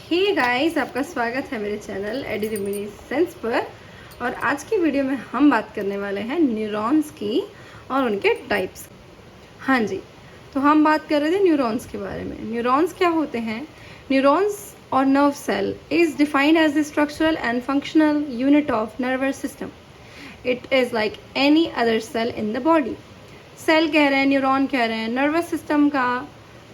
Hey guys, आपका स्वागत है मेरे चैनल एडिमिनिसेंस पर। और आज की वीडियो में हम बात करने वाले हैं न्यूरॉन्स की और उनके टाइप्स। हाँ जी, तो हम बात कर रहे थे न्यूरॉन्स के बारे में। न्यूरॉन्स क्या होते हैं? न्यूरॉन्स और nerve cell is defined as the structural and functional unit of nervous system. It is like any other cell in the body. Cell कह रहे हैं, न्यूरॉन कह रहे हैं, नर्वस सिस्टम का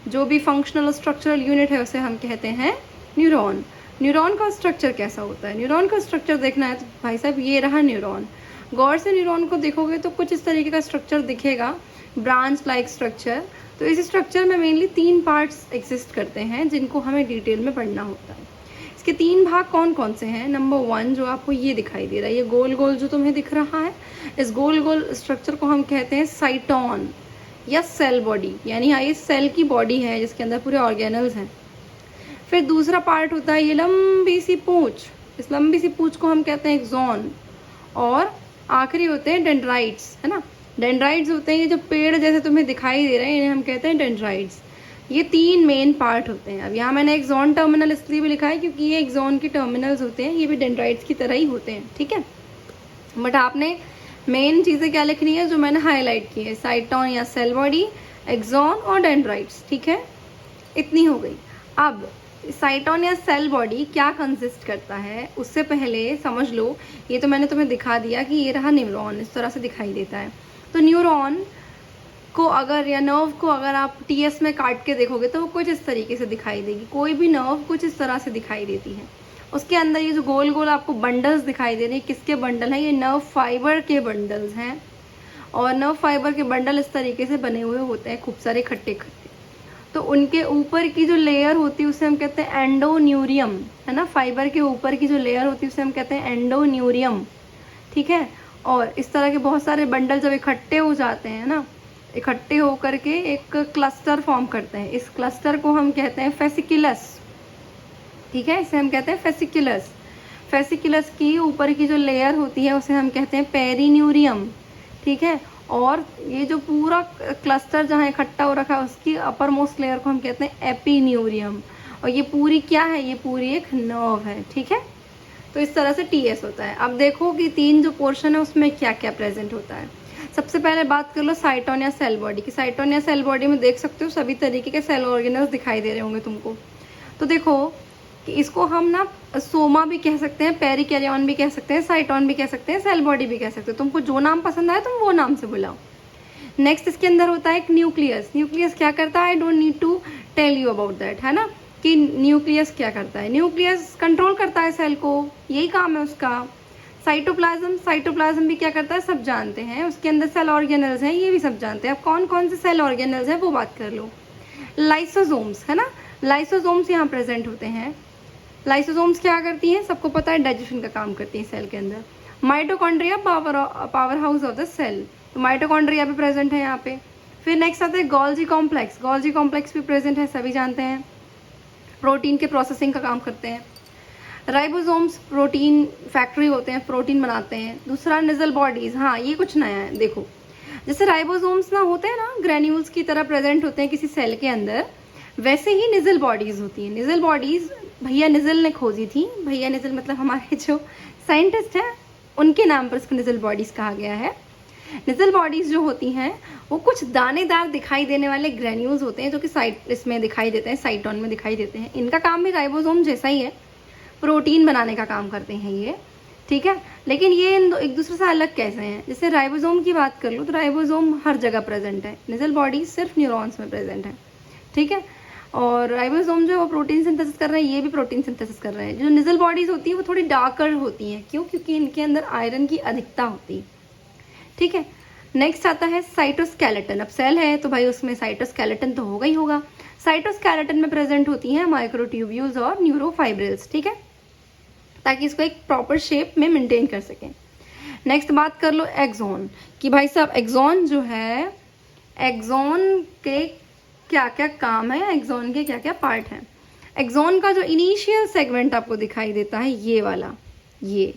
जो भी फंक्शनल स्ट्रक्चरल यूनिट है उसे हम कहते हैं न्यूरॉन। न्यूरॉन का स्ट्रक्चर कैसा होता है? न्यूरॉन का स्ट्रक्चर देखना है तो भाई साहब ये रहा न्यूरॉन। गौर से न्यूरॉन को देखोगे तो कुछ इस तरीके का स्ट्रक्चर दिखेगा, ब्रांच लाइक स्ट्रक्चर। तो इस स्ट्रक्चर में मेनली 3 पार्ट्स एग्जिस्ट करते हैं जिनको हमें डिटेल में पढ़ना होता है। इसके 3 भाग कौन कौन से हैं? नंबर 1 जो आपको ये दिखाई दे रहा है, ये गोल गोल जो तुम्हें दिख रहा है, इस गोल गोल स्ट्रक्चर को हम कहते हैं साइटोन या सेल बॉडी, यानी ये सेल की बॉडी है जिसके अंदर पूरे ऑर्गेनल्स हैं। फिर दूसरा पार्ट होता है ये लंबी सी पूंछ, इस लंबी सी पूंछ को हम कहते हैं एक्सॉन। और आखिरी होते हैं डेंड्राइट्स, है ना। डेंड्राइट्स होते हैं ये जो पेड़ जैसे तुम्हें दिखाई दे रहे हैं, इन्हें हम कहते हैं डेंड्राइट्स। ये 3 मेन पार्ट होते हैं। अब यहाँ मैंने एक्सॉन टर्मिनल इसलिए भी लिखा है क्योंकि ये एक्सॉन के टर्मिनल्स होते हैं, ये भी डेंड्राइट्स की तरह ही होते हैं, ठीक है। बट आपने मेन चीज़ें क्या लिखनी है जो मैंने हाईलाइट की है? साइटोन या सेल बॉडी, एक्सॉन और डेंड्राइट्स, ठीक है। इतनी हो गई। अब साइटोन या सेल बॉडी क्या कंसिस्ट करता है उससे पहले समझ लो, ये तो मैंने तुम्हें दिखा दिया कि ये रहा न्यूरॉन, इस तरह से दिखाई देता है। तो न्यूरॉन को अगर या नर्व को अगर आप टीएस में काट के देखोगे तो वो कुछ इस तरीके से दिखाई देगी। कोई भी नर्व कुछ इस तरह से दिखाई देती है। उसके अंदर ये जो गोल गोल आपको बंडल्स दिखाई दे रहे हैं, किसके बंडल हैं? ये नर्व फाइबर के बंडल्स हैं। और नर्व फाइबर के बंडल इस तरीके से बने हुए होते हैं, खूब सारे खट्टे खट्टे। तो उनके ऊपर की जो लेयर होती है उसे हम कहते हैं एंडोन्यूरियम, है ना। फाइबर के ऊपर की जो लेयर होती है उसे हम कहते हैं एंडोन्यूरियम, ठीक है। और इस तरह के बहुत सारे बंडल जब इकट्ठे हो जाते हैं ना, इकट्ठे होकर के एक क्लस्टर फॉर्म करते हैं। इस क्लस्टर को हम कहते हैं फेसिकुलस, ठीक है, इसे हम कहते हैं फेसिकुलस। फेसिकुलस की ऊपर की जो लेयर होती है उसे हम कहते हैं पेरिन्यूरियम, ठीक है। और ये जो पूरा क्लस्टर जहाँ इकट्ठा हो रखा है उसकी अपर मोस्ट लेयर को हम कहते हैं एपिन्यूरियम। और ये पूरी क्या है? ये पूरी एक नर्व है, ठीक है। तो इस तरह से टीएस होता है। अब देखो कि 3 जो पोर्शन है उसमें क्या क्या प्रेजेंट होता है। सबसे पहले बात कर लो साइटोन या सेल बॉडी की। साइटोन या सेल बॉडी में देख सकते हो सभी तरीके के सेल ऑर्गेनल्स दिखाई दे रहे होंगे तुमको। तो देखो कि इसको हम ना सोमा भी कह सकते हैं, पेरिकैरियन भी कह सकते हैं, साइटोन भी कह सकते हैं, सेल बॉडी भी कह सकते हो। तुमको जो नाम पसंद आए तुम वो नाम से बुलाओ। नेक्स्ट इसके अंदर होता है एक न्यूक्लियस। न्यूक्लियस क्या करता है? I don't need to tell you about that, है ना, कि न्यूक्लियस क्या करता है। न्यूक्लियस कंट्रोल करता है सेल को, यही काम है उसका। साइटोप्लाज्म, साइटोप्लाज्म भी क्या करता है सब जानते हैं। उसके अंदर सेल ऑर्गेनल्स हैं, ये भी सब जानते हैं। अब कौन कौन से सेल ऑर्गेनल्स हैं वो बात कर लो। लाइसोसोम्स, है ना, लाइसोसोम्स यहाँ प्रेजेंट होते हैं। लाइसोसोम्स क्या करती हैं? सबको पता है, डाइजेशन का काम करती है सेल के अंदर। Mitochondria power house of the cell, तो माइटोकॉन्ड्रिया भी प्रेजेंट है यहाँ पे। फिर नेक्स्ट आता है गोल्जी कॉम्प्लेक्स। गोल्जी कॉम्प्लेक्स भी प्रेजेंट है, सभी जानते हैं, प्रोटीन के प्रोसेसिंग का काम करते हैं। राइबोसोम्स प्रोटीन फैक्ट्री होते हैं, प्रोटीन बनाते हैं। दूसरा निजल बॉडीज, हाँ ये कुछ नया है। देखो जैसे राइबोसोम्स ना होते हैं ना, ग्रेन्यूल्स की तरह प्रेजेंट होते हैं किसी सेल के अंदर, वैसे ही निजल बॉडीज होती हैं। निजल बॉडीज भैया निजल ने खोजी थी। भैया निजल मतलब हमारे जो साइंटिस्ट हैं उनके नाम पर इसको निजल बॉडीज कहा गया है। निजल बॉडीज जो होती हैं वो कुछ दानेदार दिखाई देने वाले ग्रेन्यूल्स होते हैं जो कि साइट इसमें दिखाई देते हैं, साइटोन में दिखाई देते हैं। इनका काम भी राइबोसोम जैसा ही है, प्रोटीन बनाने का काम करते हैं ये, ठीक है। लेकिन ये एक दूसरे से अलग कैसे हैं? जैसे राइबोसोम की बात कर लो तो राइबोसोम हर जगह प्रेजेंट है, निजल बॉडीज सिर्फ न्यूरॉन्स में प्रेजेंट है, ठीक है। और राइबोसोम जो है वो प्रोटीन सिंथेसिस कर रहे हैं, ये भी प्रोटीन सिंथेसिस कर रहे हैं। जो निजल बॉडीज होती है वो थोड़ी डार्कर होती हैं, क्यों? क्योंकि इनके अंदर आयरन की अधिकता होती है, ठीक है। नेक्स्ट आता है साइटोस्केलेटन। अब सेल है तो भाई उसमें साइटोस्केलेटन तो होगा ही होगा। साइटोस्केलेटन में प्रेजेंट होती हैं माइक्रोट्यूब्यूल्स और न्यूरोफाइब्रिल्स, ठीक है, ताकि इसको एक प्रॉपर शेप में मेंटेन कर सकें। नेक्स्ट बात कर लो एक्सॉन कि भाई साहब एक्सॉन जो है, एक्सॉन के क्या क्या काम है, एक्सॉन के क्या क्या पार्ट हैं। एक्सॉन का जो इनिशियल सेगमेंट आपको दिखाई देता है ये वाला, ये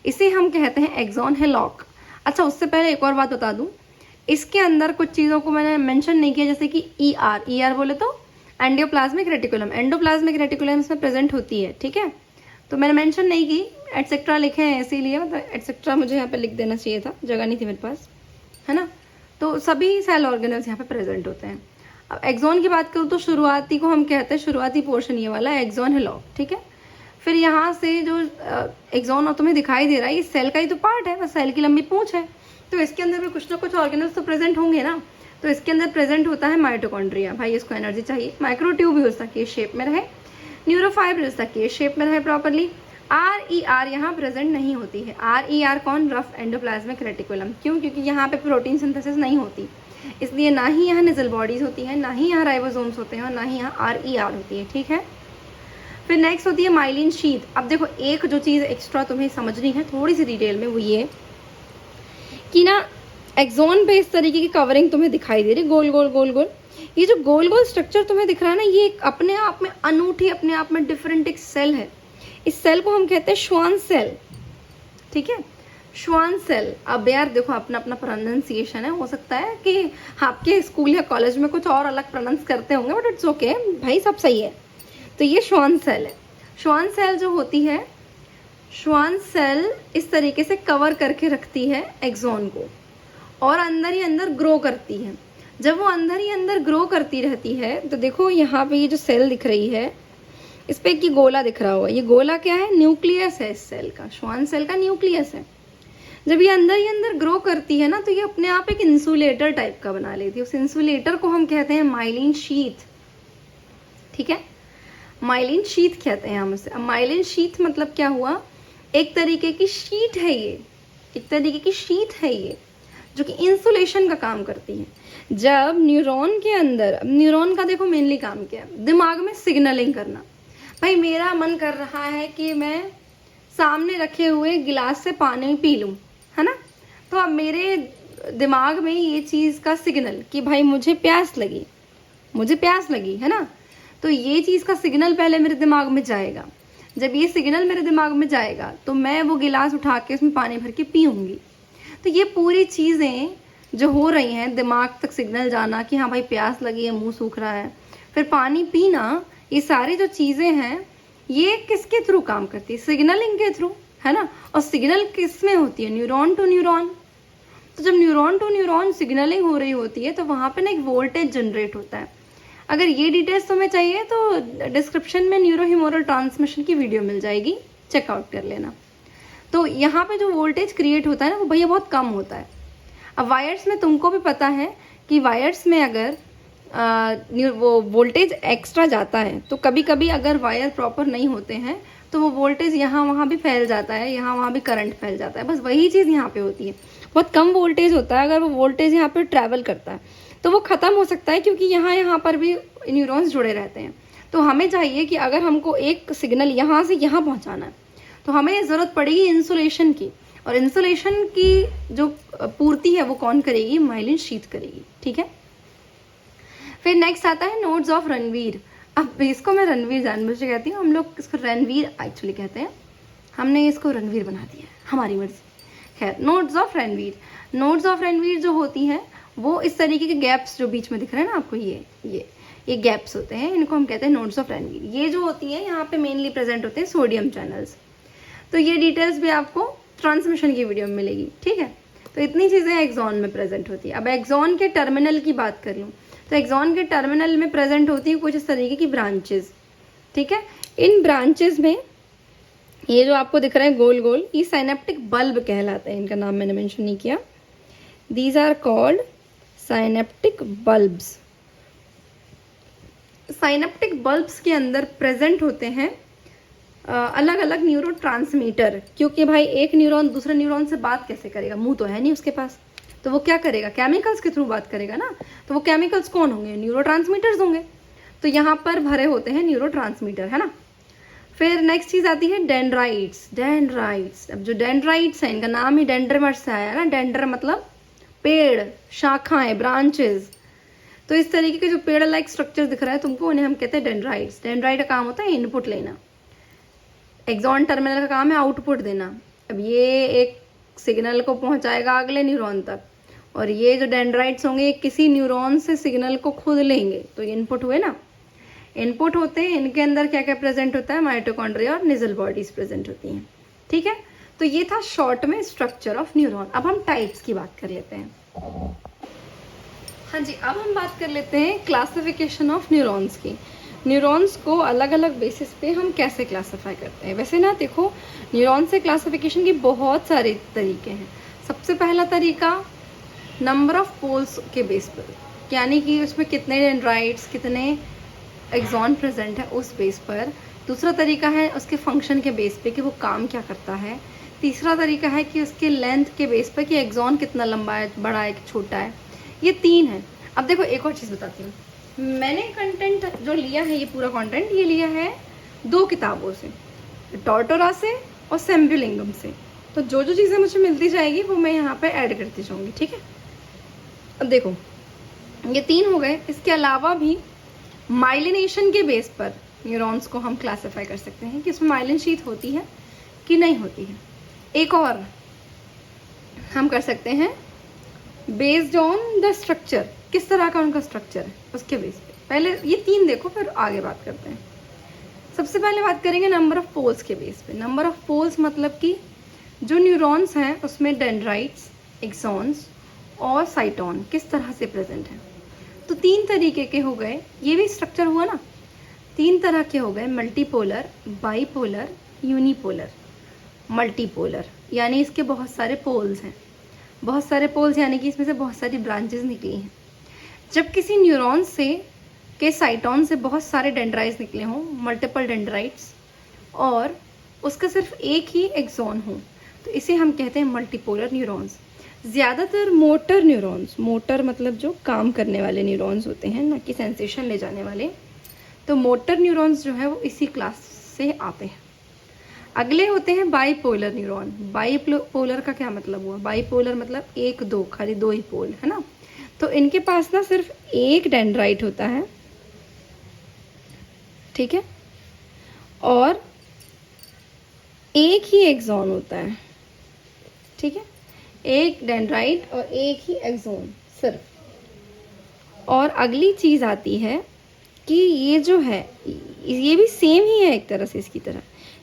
इसे हम कहते हैं एक्सॉन हेलॉक। अच्छा उससे पहले एक और बात बता दूं, इसके अंदर कुछ चीज़ों को मैंने मेंशन नहीं किया, जैसे कि ई आर बोले तो एंडोप्लाज्मिक रेटिकुलम, एंडोप्लाज्मिक रेटिकुलम इसमें प्रेजेंट होती है, ठीक है। तो मैंने मेंशन नहीं की, एटसेट्रा लिखे हैं इसीलिए, मतलब एटसेट्रा मुझे यहाँ पे लिख देना चाहिए था, जगह नहीं थी मेरे पास, है ना। तो सभी सेल ऑर्गेनल्स यहाँ पे प्रेजेंट होते हैं। अब एक्सॉन की बात करूँ तो शुरुआती को हम कहते हैं, शुरुआती पोर्शन ये वाला एक्सॉन हिलॉक, ठीक है। फिर यहाँ से जो एक्सॉन और तुम्हें दिखाई दे रहा है, ये सेल का ही तो पार्ट है, बस सेल की लंबी पूंछ है, तो इसके अंदर भी कुछ ना कुछ ऑर्गेनल्स तो प्रेजेंट होंगे ना। तो इसके अंदर प्रेजेंट होता है माइटोकॉन्ड्रिया, भाई इसको एनर्जी चाहिए, माइक्रोट्यूब्यूल्स ताकि ये शेप में रहे, न्यूरोफाइब्रिल्स ताकि ये शेप में रहे प्रॉपरली। RER यहाँ प्रेजेंट नहीं होती है। RER कौन? Rough endoplasmic reticulum. क्यों? क्योंकि यहाँ पे प्रोटीन सिंथेसिस नहीं होती, इसलिए ना ही यहाँ नेजल बॉडीज होती है, ना ही यहाँ राइबोसोम्स होते हैं, और ना ही यहाँ RER होती है, ठीक है। फिर नेक्स्ट होती है माइलिन शीथ। अब देखो एक जो चीज़ एक्स्ट्रा तुम्हें समझनी है थोड़ी सी डिटेल में, वो ये कि ना एक्सॉन पे इस तरीके की कवरिंग तुम्हें दिखाई दे रही, गोल गोल गोल गोल। ये जो गोल गोल स्ट्रक्चर तुम्हें दिख रहा है ना, ये एक अपने आप में अनूठी, अपने आप में डिफरेंट एक सेल है। इस सेल को हम कहते हैं श्वान सेल, ठीक है, श्वान सेल। अब यार देखो अपना अपना प्रोनाउंसिएशन है, हो सकता है कि आपके स्कूल या कॉलेज में कुछ और अलग प्रोनाउंस करते होंगे, बट इट्स ओके भाई, सब सही है। तो ये श्वान सेल है। श्वान सेल जो होती है, श्वान सेल इस तरीके से कवर करके रखती है एक्सॉन को, और अंदर ही अंदर ग्रो करती है। जब वो अंदर ही अंदर ग्रो करती रहती है, तो देखो यहाँ पे ये जो सेल दिख रही है, इस पे एक गोला दिख रहा होगा, ये गोला क्या है? न्यूक्लियस है इस सेल का, श्वान सेल का न्यूक्लियस है। जब ये अंदर ही अंदर ग्रो करती है ना, तो ये अपने आप एक इंसुलेटर टाइप का बना लेती है। उस इंसुलेटर को हम कहते हैं माइलिन शीथ, ठीक है, माइलिन शीथ कहते हैं हम उसे। अब माइलिन शीथ मतलब क्या हुआ? एक तरीके की शीट है ये, एक तरीके की शीट है ये, जो कि इंसुलेशन का काम करती है। जब न्यूरॉन के अंदर, न्यूरॉन का देखो मेनली काम क्या है? दिमाग में सिग्नलिंग करना। भाई मेरा मन कर रहा है कि मैं सामने रखे हुए गिलास से पानी पी लूं, है ना, तो अब मेरे दिमाग में ये चीज़ का सिग्नल कि भाई मुझे प्यास लगी, मुझे प्यास लगी, है ना, तो ये चीज़ का सिग्नल पहले मेरे दिमाग में जाएगा। जब ये सिग्नल मेरे दिमाग में जाएगा तो मैं वो गिलास उठा के उसमें पानी भर के पीऊँगी। तो ये पूरी चीज़ें जो हो रही हैं, दिमाग तक सिग्नल जाना कि हाँ भाई प्यास लगी है, मुंह सूख रहा है, फिर पानी पीना, ये सारी जो चीज़ें हैं ये किसके थ्रू काम करती है? सिग्नलिंग के थ्रू, है ना। और सिग्नल किस में होती है? Neuron to neuron. तो जब न्यूरॉन टू न्यूरॉन सिग्नलिंग हो रही होती है तो वहाँ पे ना एक वोल्टेज जनरेट होता है। अगर ये डिटेल्स तुम्हें चाहिए तो डिस्क्रिप्शन में न्यूरोह्यूमरल ट्रांसमिशन की वीडियो मिल जाएगी, चेकआउट कर लेना। तो यहाँ पे जो वोल्टेज क्रिएट होता है ना, वो भैया बहुत कम होता है। अब वायर्स में तुमको भी पता है कि वायर्स में अगर वो वोल्टेज एक्स्ट्रा जाता है तो कभी कभी अगर वायर प्रॉपर नहीं होते हैं तो वो वोल्टेज यहाँ वहाँ भी फैल जाता है, यहाँ वहाँ भी करंट फैल जाता है। बस वही चीज़ यहाँ पे होती है। बहुत कम वोल्टेज होता है, अगर वो वोल्टेज यहाँ पे ट्रैवल करता है तो वो ख़त्म हो सकता है, क्योंकि यहाँ पर भी न्यूरॉन्स जुड़े रहते हैं। तो हमें चाहिए कि अगर हमको एक सिग्नल यहाँ से यहाँ पहुँचाना है तो हमें ज़रूरत पड़ेगी इंसुलेशन की, और इंसुलेशन की जो पूर्ति है वो कौन करेगी? माइलिन शीथ करेगी, ठीक है। फिर नेक्स्ट आता है नोड्स ऑफ रणवीर। अब इसको मैं रणवीर जानबूझ से कहती हूँ, हम लोग इसको रणवीर एक्चुअली कहते हैं, हमने इसको रणवीर बना दिया है, हमारी मर्जी। खैर, nodes of Ranveer, nodes of Ranveer जो होती हैं वो इस तरीके के गैप्स जो बीच में दिख रहे हैं ना आपको, ये गैप्स होते हैं, इनको हम कहते हैं नोड्स ऑफ रणवीर। ये जो होती है यहाँ पे मेनली प्रेजेंट होते हैं सोडियम चैनल्स। तो ये डिटेल्स भी आपको ट्रांसमिशन की वीडियो में मिलेगी, ठीक है। तो इतनी चीज़ें एक्सॉन में प्रेजेंट होती है। अब एक्सॉन के टर्मिनल की बात कर लूँ तो एक्सॉन के टर्मिनल में प्रेजेंट होती है कुछ इस तरीके की ब्रांचेस, ठीक है। इन ब्रांचेस में ये जो आपको दिख रहा है गोल गोल, ये साइनेप्टिक बल्ब कहलाते हैं, इनका नाम मैंने मेंशन नहीं किया। These are called synaptic bulbs. Synaptic bulbs के अंदर प्रेजेंट होते हैं अलग अलग न्यूरो ट्रांसमीटर, क्योंकि भाई एक न्यूरॉन दूसरे न्यूरॉन से बात कैसे करेगा? मुंह तो है नहीं उसके पास, तो वो क्या करेगा? केमिकल्स के थ्रू बात करेगा ना। तो वो केमिकल्स कौन होंगे? न्यूरो ट्रांसमीटर्स होंगे। तो यहाँ पर भरे होते हैं न्यूरो ट्रांसमीटर, है ना। फिर नेक्स्ट चीज़ आती है डेंड्राइट्स। डेंड्राइट्स, अब जो डेंड्राइट्स हैं, इनका नाम ही डेंड्रमर से आया ना। डेंड्र मतलब पेड़, शाखाएं, ब्रांचेस। तो इस तरीके के जो पेड़ लाइक स्ट्रक्चर दिख रहा है तुमको, उन्हें हम कहते हैं डेंड्राइट्स। डेंड्राइट का काम होता है इनपुट लेना, एक्सॉन टर्मिनल का काम है आउटपुट देना। अब ये एक सिग्नल को पहुंचाएगा अगले न्यूरॉन तक, और ये जो डेंड्राइट्स होंगे ये किसी न्यूरॉन से सिग्नल को खुद लेंगे, तो ये इनपुट हुए ना। इनपुट होते हैं, इनके अंदर क्या क्या प्रेजेंट होता है, माइटोकॉन्ड्रिया और निजल बॉडीज प्रेजेंट होती हैं। ठीक है, तो ये था शॉर्ट में स्ट्रक्चर ऑफ न्यूरॉन। अब हम टाइप्स की बात कर लेते हैं। हाँ जी, अब हम बात कर लेते हैं क्लासिफिकेशन ऑफ न्यूरॉन्स की। न्यूरॉन्स को अलग अलग बेसिस पे हम कैसे क्लासिफाई करते हैं। वैसे ना देखो, न्यूरॉन से क्लासिफिकेशन के बहुत सारे तरीके हैं। सबसे पहला तरीका नंबर ऑफ पोल्स के बेस पर, यानी कि उसमें कितने डेंड्राइट्स, कितने एक्सॉन प्रेजेंट है उस बेस पर। दूसरा तरीका है उसके फंक्शन के बेस पे कि वो काम क्या करता है। तीसरा तरीका है कि उसके लेंथ के बेस पर कि एक्सॉन कितना लंबा है, बड़ा है कि छोटा है। ये 3 है। अब देखो एक और चीज़ बताती हूँ, मैंने कंटेंट जो लिया है, ये पूरा कंटेंट ये लिया है 2 किताबों से, टॉर्टोरा से और सेम्बुलिंगम से। तो जो जो चीज़ें मुझे मिलती जाएगी वो मैं यहाँ पे ऐड करती जाऊँगी। ठीक है, अब देखो ये 3 हो गए। इसके अलावा भी माइलिनेशन के बेस पर न्यूरॉन्स को हम क्लासिफाई कर सकते हैं कि इसमें माइलिन शीथ होती है कि नहीं होती है। एक और हम कर सकते हैं बेस्ड ऑन द स्ट्रक्चर, किस तरह का उनका स्ट्रक्चर है उसके बेस पे। पहले ये 3 देखो, फिर आगे बात करते हैं। सबसे पहले बात करेंगे नंबर ऑफ पोल्स के बेस पे। नंबर ऑफ पोल्स मतलब कि जो न्यूरॉन्स हैं उसमें डेंड्राइट्स, एक्सॉन्स और साइटोन किस तरह से प्रेजेंट है। तो 3 तरीके के हो गए, ये भी स्ट्रक्चर हुआ ना। 3 तरह के हो गए, मल्टीपोलर, बाईपोलर, यूनिपोलर। मल्टीपोलर यानी इसके बहुत सारे पोल्स हैं। बहुत सारे पोल्स यानी कि इसमें से बहुत सारी ब्रांचेस निकली हैं। जब किसी न्यूरॉन से के साइटोन से बहुत सारे डेंड्राइट्स निकले हों, मल्टीपल डेंड्राइट्स, और उसका सिर्फ एक ही एक्सॉन हो, तो इसे हम कहते हैं मल्टीपोलर न्यूरॉन्स। ज़्यादातर मोटर न्यूरॉन्स, मोटर मतलब जो काम करने वाले न्यूरॉन्स होते हैं, ना कि सेंसेशन ले जाने वाले, तो मोटर न्यूरॉन्स जो है वो इसी क्लास से आते हैं। अगले होते हैं बाईपोलर न्यूरॉन। बाईपोलर का क्या मतलब हुआ, बाईपोलर मतलब 1 2, खाली 2 ही पोल है ना। तो इनके पास ना सिर्फ एक डेंड्राइट होता है, ठीक है, और एक ही एक्सॉन होता है। ठीक है, एक डेंड्राइट और एक ही एक्सॉन सिर्फ। और अगली चीज़ आती है कि ये जो है ये भी सेम ही है एक तरह से इसकी तरह,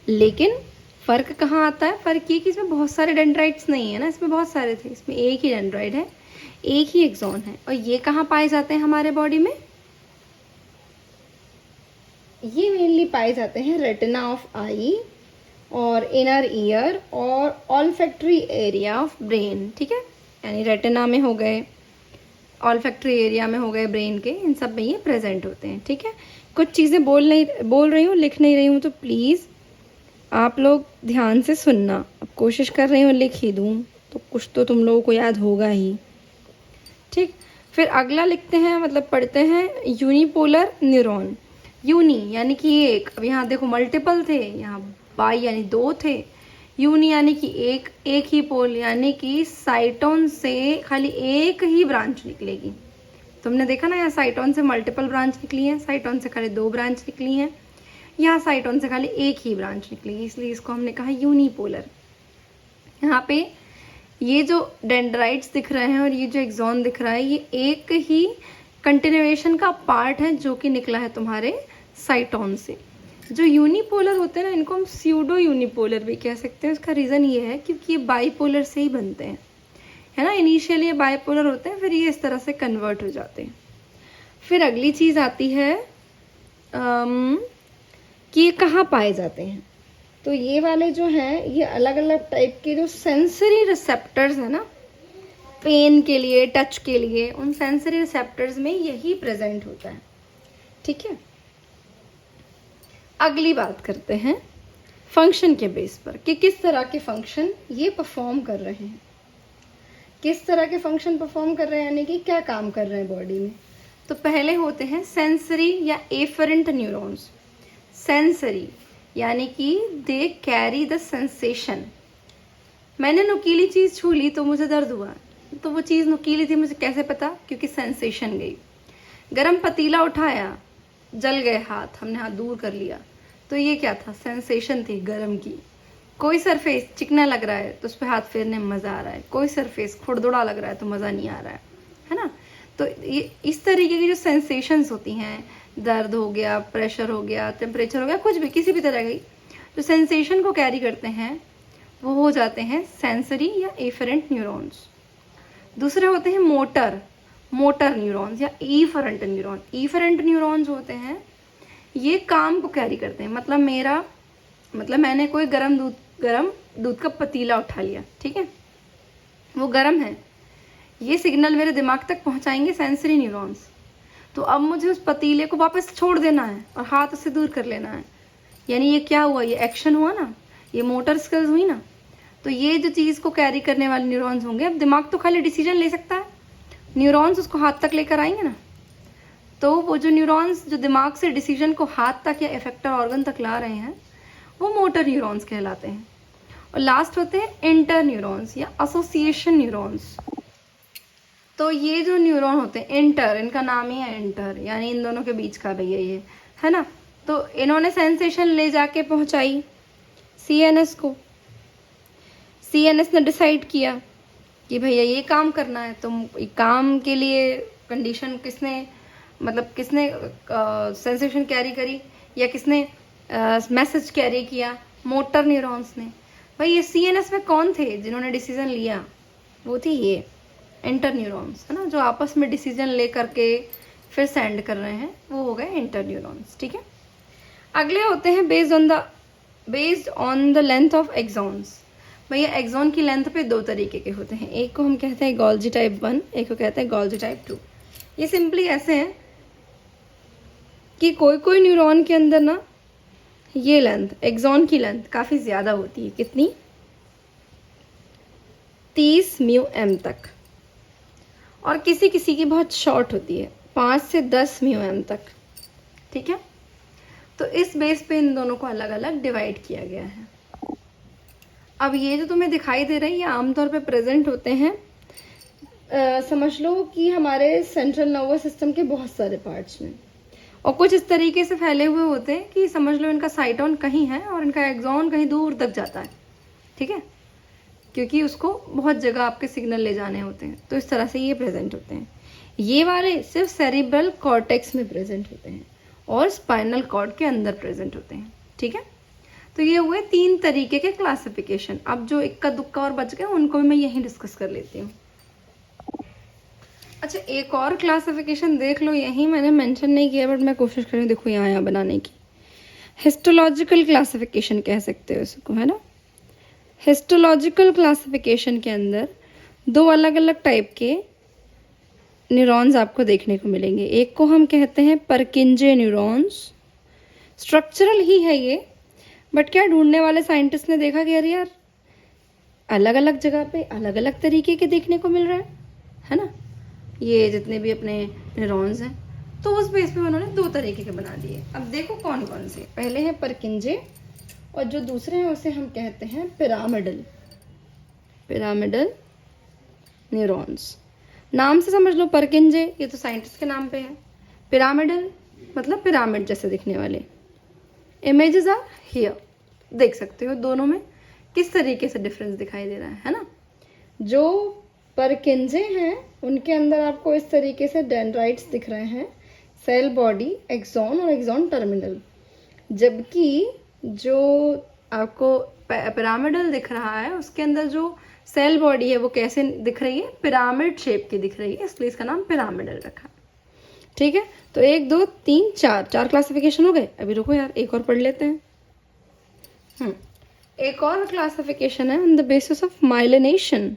लेकिन फ़र्क कहाँ आता है। फ़र्क ये कि इसमें बहुत सारे डेंड्राइट्स नहीं है ना, इसमें बहुत सारे थे, इसमें एक ही डेंड्राइट है, एक ही एक्सॉन है। और ये कहाँ पाए जाते हैं हमारे बॉडी में, ये मेनली पाए जाते हैं रेटिना ऑफ आई और इनर ईयर और ऑल्फैक्टरी एरिया ऑफ ब्रेन। ठीक है, यानी रेटिना में हो गए, ऑल्फैक्टरी एरिया में हो गए ब्रेन के, इन सब में ये प्रेजेंट होते हैं। ठीक है, कुछ चीज़ें बोल रही हूँ, लिख नहीं रही हूँ, तो प्लीज़ आप लोग ध्यान से सुनना। अब कोशिश कर रही हूँ लिख ही दूँ, तो कुछ तो तुम लोगों को याद होगा ही। ठीक, फिर अगला लिखते हैं, मतलब पढ़ते हैं यूनिपोलर न्यूरॉन। यूनी यानी कि एक, अब यहाँ देखो मल्टीपल थे, यहाँ बाई यानी 2 थे। यूनी यानी कि एक ही पोल, यानी कि साइटोन से खाली एक ही ब्रांच निकलेगी। तुमने देखा ना, यहाँ साइटोन से मल्टीपल ब्रांच निकली है, साइटोन से खाली 2 ब्रांच निकली हैं, यहाँ साइटोन से खाली एक ही ब्रांच निकलेगी, इसलिए इसको हमने कहा यूनिपोलर। यहाँ पे ये जो डेंड्राइट्स दिख रहे हैं और ये जो एक्सॉन दिख रहा है, ये एक ही कंटिन्यूएशन का पार्ट है जो कि निकला है तुम्हारे साइटोन से। जो यूनिपोलर होते हैं ना, इनको हम स्यूडो यूनिपोलर भी कह सकते हैं। उसका रीज़न ये है क्योंकि ये बाईपोलर से ही बनते हैं, है ना। इनिशियली ये बाईपोलर होते हैं, फिर ये इस तरह से कन्वर्ट हो जाते हैं। फिर अगली चीज़ आती है कि ये कहाँ पाए जाते हैं। तो ये वाले जो हैं, ये अलग अलग टाइप के जो सेंसरी रिसेप्टर्स हैं ना, पेन के लिए, टच के लिए, उन सेंसरी रिसेप्टर्स में यही प्रेजेंट होता है। ठीक है, अगली बात करते हैं फंक्शन के बेस पर कि किस तरह के फंक्शन ये परफॉर्म कर रहे हैं, किस तरह के फंक्शन परफॉर्म कर रहे हैं, यानी कि क्या काम कर रहे हैं बॉडी में। तो पहले होते हैं सेंसरी या एफरेंट न्यूरॉन्स। सेंसरी यानी कि दे कैरी द सेंसेशन। मैंने नुकीली चीज़ छू ली तो मुझे दर्द हुआ, तो वो चीज़ नुकीली थी, मुझे कैसे पता, क्योंकि सेंसेशन गई। गरम पतीला उठाया, जल गए हाथ, हमने हाथ दूर कर लिया, तो ये क्या था, सेंसेशन थी गरम की। कोई सरफेस चिकना लग रहा है तो उस पर हाथ फेरने में मज़ा आ रहा है, कोई सरफेस खुरदुरा लग रहा है तो मज़ा नहीं आ रहा है ना। तो ये इस तरीके की जो सेंसेशंस होती हैं, दर्द हो गया, प्रेशर हो गया, टेम्परेचर हो गया, कुछ भी, किसी भी तरह की जो सेंसेशन को कैरी करते हैं वो हो जाते हैं सेंसरी या एफरेंट न्यूरॉन्स। दूसरे होते हैं मोटर न्यूरॉन्स या ईफरेंट न्यूरॉन। ईफरेंट न्यूरॉन्स होते हैं, ये काम को कैरी करते हैं। मतलब मैंने कोई गरम दूध का पतीला उठा लिया, ठीक है, वो गरम है, ये सिग्नल मेरे दिमाग तक पहुंचाएंगे सेंसरी न्यूरॉन्स। तो अब मुझे उस पतीले को वापस छोड़ देना है और हाथ से दूर कर लेना है। यानी ये क्या हुआ, ये एक्शन हुआ ना, ये मोटर स्किल्स हुई ना। तो ये जो चीज़ को कैरी करने वाले न्यूरॉन्स होंगे, अब दिमाग तो खाली डिसीजन ले सकता है, न्यूरॉन्स उसको हाथ तक लेकर आएंगे ना। तो वो जो न्यूरॉन्स जो दिमाग से डिसीजन को हाथ तक या इफेक्टर ऑर्गन तक ला रहे हैं वो मोटर न्यूरॉन्स कहलाते हैं। और लास्ट होते हैं इंटर न्यूरॉन्स या एसोसिएशन न्यूरॉन्स। तो ये जो न्यूरॉन होते हैं इंटर, इनका नाम ही है इंटर, यानी इन दोनों के बीच का भैया ये है ना। तो इन्होंने सेंसेशन ले जाके पहुंचाई सीएनएस को। सीएनएस ने डिसाइड किया कि भैया ये काम करना है, तो काम के लिए कंडीशन किसने सेंसेशन कैरी करी या किसने मैसेज कैरी किया, मोटर न्यूरॉन्स ने। भाई ये सीएनएस में कौन थे जिन्होंने डिसीजन लिया, वो थी ये इंटर न्यूरॉन्स, है ना, जो आपस में डिसीजन ले करके फिर सेंड कर रहे हैं, वो हो गए इंटर न्यूरॉन्स, ठीक है। अगले होते हैं based on the length of axons. भैया एक्सॉन की लेंथ पे दो तरीके के होते हैं, एक को हम कहते हैं गोल्जी टाइप 1, एक को कहते हैं गोल्जी टाइप 2। ये सिंपली ऐसे हैं कि कोई न्यूरॉन के अंदर ना ये लेंथ, एक्सॉन की लेंथ काफ़ी ज़्यादा होती है। कितनी? 30 μm तक। और किसी किसी की बहुत शॉर्ट होती है, 5 से 10 μm तक, ठीक है। तो इस बेस पे इन दोनों को अलग अलग डिवाइड किया गया है। अब ये जो तुम्हें दिखाई दे रही है आमतौर पे प्रेजेंट होते हैं, समझ लो कि हमारे सेंट्रल नर्वस सिस्टम के बहुत सारे पार्ट्स में, और कुछ इस तरीके से फैले हुए होते हैं कि समझ लो इनका साइटोन कहीं है और इनका एक्सॉन कहीं दूर तक जाता है, ठीक है, क्योंकि उसको बहुत जगह आपके सिग्नल ले जाने होते हैं। तो इस तरह से ये प्रेजेंट होते हैं। ये वाले सिर्फ सेरिब्रल कॉर्टेक्स में प्रेजेंट होते हैं और स्पाइनल कॉर्ड के अंदर प्रेजेंट होते हैं, ठीक है। तो ये हुए 3 तरीके के क्लासिफिकेशन। अब जो इक्का दुक्का और बच गए उनको भी मैं यहीं डिस्कस कर लेती हूँ। अच्छा, एक और क्लासिफिकेशन देख लो, यहीं मैंने मेंशन नहीं किया बट मैं कोशिश करूँ, देखो यहाँ बनाने की। हिस्टोलॉजिकल क्लासिफिकेशन कह सकते हो इसको, है ना। हिस्टोलॉजिकल क्लासिफिकेशन के अंदर 2 अलग अलग टाइप के न्यूरॉन्स आपको देखने को मिलेंगे। एक को हम कहते हैं परकिंजे न्यूरॉन्स। स्ट्रक्चरल ही है ये, बट क्या ढूंढने वाले साइंटिस्ट ने देखा कि अरे यार अलग अलग जगह पे अलग अलग तरीके के देखने को मिल रहा है ना, ये जितने भी अपने न्यूरॉन्स हैं। तो उस बेस पे उन्होंने 2 तरीके के बना दिए। अब देखो कौन कौन से। पहले हैं परकिंजे और जो दूसरे हैं उसे हम कहते हैं पिरामिडल न्यूरॉन्स। नाम से समझ लो, परकिंजे ये तो साइंटिस्ट के नाम पे है, पिरामिडल मतलब पिरामिड जैसे दिखने वाले। इमेजेस आर हियर, देख सकते हो दोनों में किस तरीके से डिफरेंस दिखाई दे रहा है ना। जो परकिंजे हैं उनके अंदर आपको इस तरीके से डेंड्राइट्स दिख रहे हैं, सेल बॉडी, एक्सॉन और एक्सॉन टर्मिनल। जबकि जो आपको पिरामिडल दिख रहा है उसके अंदर जो सेल बॉडी है वो कैसे दिख रही है, पिरामिड शेप की दिख रही है, इसलिए इसका नाम पिरामिडल रखा, ठीक है। तो 1 2 3 4 क्लासिफिकेशन हो गए। अभी रुको यार, एक और पढ़ लेते हैं। एक और क्लासिफिकेशन है on the basis of myelination.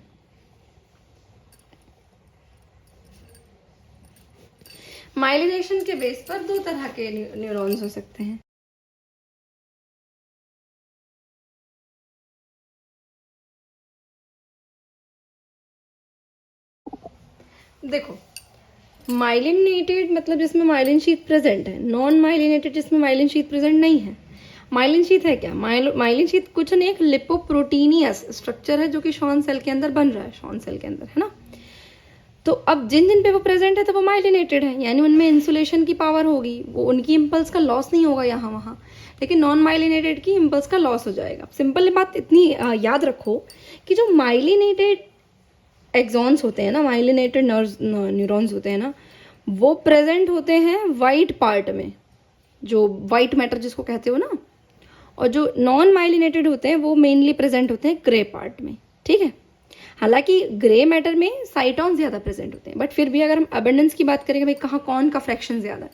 Myelination के बेस पर 2 तरह के न्यूरॉन्स हो सकते हैं। देखो, माइलिनेटेड मतलब जिसमें माइलिन शीथ प्रेजेंट है, नॉन माइलिनेटेड जिसमें माइलिन शीथ प्रेजेंट नहीं है। माइलिन शीथ है क्या? माइलिन शीथ कुछ नहीं, एक लिपोप्रोटीनियस स्ट्रक्चर है जो कि शॉन सेल के अंदर बन रहा है, शॉन सेल के अंदर, है ना। तो अब जिन जिन पे वो प्रेजेंट है तो वो माइलिनेटेड है, यानी उनमें इंसुलेशन की पावर होगी, वो उनकी इम्पल्स का लॉस नहीं होगा यहाँ वहाँ। लेकिन नॉन माइलिनेटेड की इम्पल्स का लॉस हो जाएगा। सिंपल बात इतनी याद रखो कि जो माइलिनेटेड एक्सॉन्स होते हैं ना, माइलिनेटेड न्यूरॉन्स होते हैं ना, वो प्रेजेंट होते हैं वाइट पार्ट में, जो वाइट मैटर जिसको कहते हो ना, और जो नॉन माइलिनेटेड होते हैं वो मेनली प्रेजेंट होते हैं ग्रे पार्ट में, ठीक है। हालांकि ग्रे मैटर में साइटॉन ज़्यादा प्रेजेंट होते हैं, बट फिर भी अगर हम अबेंडेंस की बात करें भाई कहाँ कौन का फ्रैक्शन ज़्यादा है,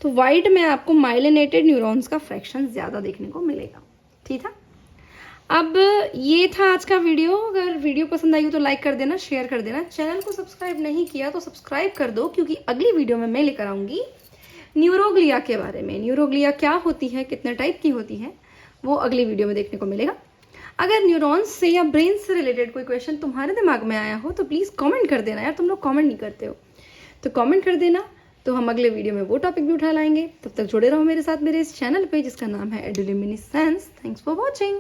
तो वाइट में आपको माइलिनेटेड न्यूरॉन्स का फ्रैक्शन ज़्यादा देखने को मिलेगा, ठीक है। अब ये था आज का वीडियो। अगर वीडियो पसंद आई हो तो लाइक कर देना, शेयर कर देना। चैनल को सब्सक्राइब नहीं किया तो सब्सक्राइब कर दो, क्योंकि अगली वीडियो में मैं लेकर आऊँगी न्यूरोग्लिया के बारे में। न्यूरोग्लिया क्या होती है, कितने टाइप की होती है, वो अगली वीडियो में देखने को मिलेगा। अगर न्यूरॉन्स से या ब्रेन से रिलेटेड कोई क्वेश्चन तुम्हारे दिमाग में आया हो तो प्लीज़ कमेंट कर देना यार, तुम लोग कमेंट नहीं करते हो, तो कमेंट कर देना, तो हम अगले वीडियो में वो टॉपिक भी उठा लाएंगे। तब तक जुड़े रहो मेरे साथ मेरे इस चैनल पे जिसका नाम है एडुल्यूमिनेसेंस। Thanks for watching.